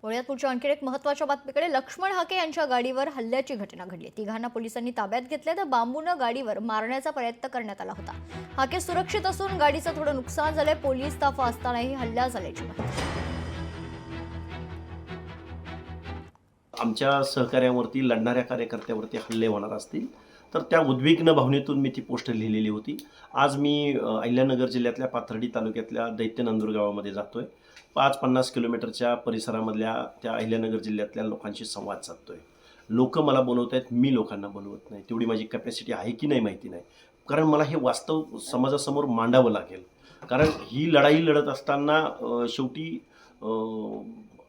पुण्यात पुढच्या आणखी एक महत्त्वाच्या बातमीकडे लक्ष्मण हाके यांच्या गाडीवर हल्ल्याची घटना घडली। तिघांना पोलिसांनी ताब्यात घेतले तर बांबूने गाडीवर मारण्याचा प्रयत्न करण्यात आला होता। हाके सुरक्षित असून गाडीचं थोडं नुकसान झालंय। पोलीस ताफा असतानाही हल्ला झाल्याची माहिती। आमच्या सहकार्यावरती लढणाऱ्या कार्यकर्त्यावरती हल्ले होणार असतील तर त्या उद्विग्न भावनेतून मी ती पोस्ट लिहिलेली होती। आज मी अहिल्यानगर जिल्ह्यातल्या पाथर्डी तालुक्यातल्या दैत्यनंदूर गावामध्ये जातोय। 5-50 किलोमीटरच्या परिसरामधल्या त्या अहिल्यानगर जिल्ह्यातल्या लोकांशी संवाद साधतोय। लोक मला बोलवत आहेत, मी लोकांना बोलवत नाही। तेवढी माझी कॅपॅसिटी आहे की नाही माहिती नाही, कारण मला हे वास्तव समाजासमोर मांडावं लागेल। कारण ही लढाई लढत असताना शेवटी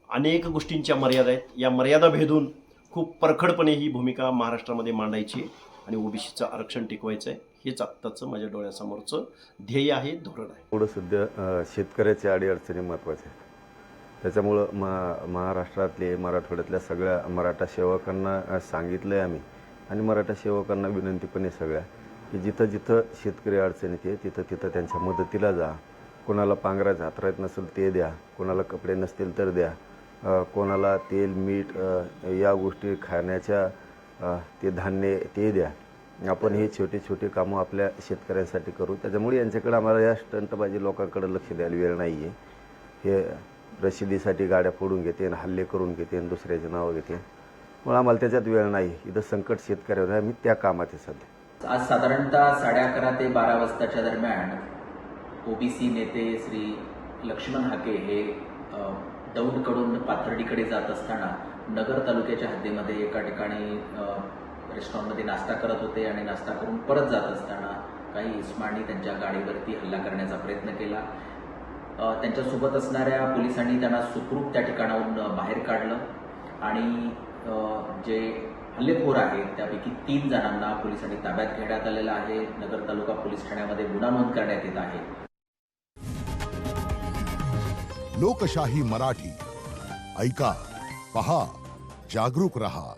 अनेक गोष्टींच्या मर्यादा आहेत। या मर्यादा भेदून खूप परखडपणे ही भूमिका महाराष्ट्रामध्ये मांडायची आणि ओबीसीचं आरक्षण टिकवायचं आहे। हेच आत्ताचं माझ्या डोळ्यासमोरचं ध्येय आहे, धोरण आहे। पुढं सध्या शेतकऱ्याच्या अडीअडचणी महत्त्वाच्या आहेत। त्याच्यामुळं महाराष्ट्रातले मराठवाड्यातल्या सगळ्या मराठा सेवकांना सांगितलं आहे आम्ही, आणि मराठा सेवकांना विनंती पण आहे सगळ्या की जिथं जिथं शेतकरी अडचणीत आहे तिथं तिथं त्यांच्या मदतीला जा। कोणाला पांघराचं हातरायत नसेल ते द्या, कोणाला कपडे नसतील तर द्या, कोणाला तेल मीठ या गोष्टी खाण्याच्या ते धान्य ते द्या। आपण हे छोटे छोटे कामं आपल्या शेतकऱ्यांसाठी करू। त्याच्यामुळे यांच्याकडे आम्हाला या स्टंटबाजी लोकांकडे लक्ष द्यायला वेळ नाही आहे। हे रशिदीसाठी गाड्या फोडून घेते आणि हल्ले करून घेते आणि दुसऱ्याचे नावं घेते, मग आम्हाला त्याच्यात वेळ नाही। इथं संकट शेतकऱ्यावर आहे, आम्ही त्या कामात आहे सध्या। आज साधारणतः 11:30 ते 12 वाजताच्या दरम्यान ओबीसी नेते श्री लक्ष्मण हाके हे दौंडकडून पाथर्डीकडे जात असताना नगर तालुक्याच्या हद्दीमध्ये एका ठिकाणी रेस्टॉरंटमध्ये नाश्ता करत होते आणि नाश्ता करून परत जात असताना काही इस्मांनी त्यांच्या गाडीवरती हल्ला करण्याचा प्रयत्न केला। त्यांच्यासोबत असणाऱ्या पोलिसांनी त्यांना सुखरूप त्या ठिकाणाहून बाहेर काढलं आणि जे हल्लेखोर आहेत त्यापैकी 3 जणांना पोलिसांनी ताब्यात घेण्यात आलेलं आहे। नगर तालुका पोलीस ठाण्यामध्ये गुन्हा नोंद करण्यात येत आहे। लोकशाही मराठी ऐका, पहा, जागरूक रहा।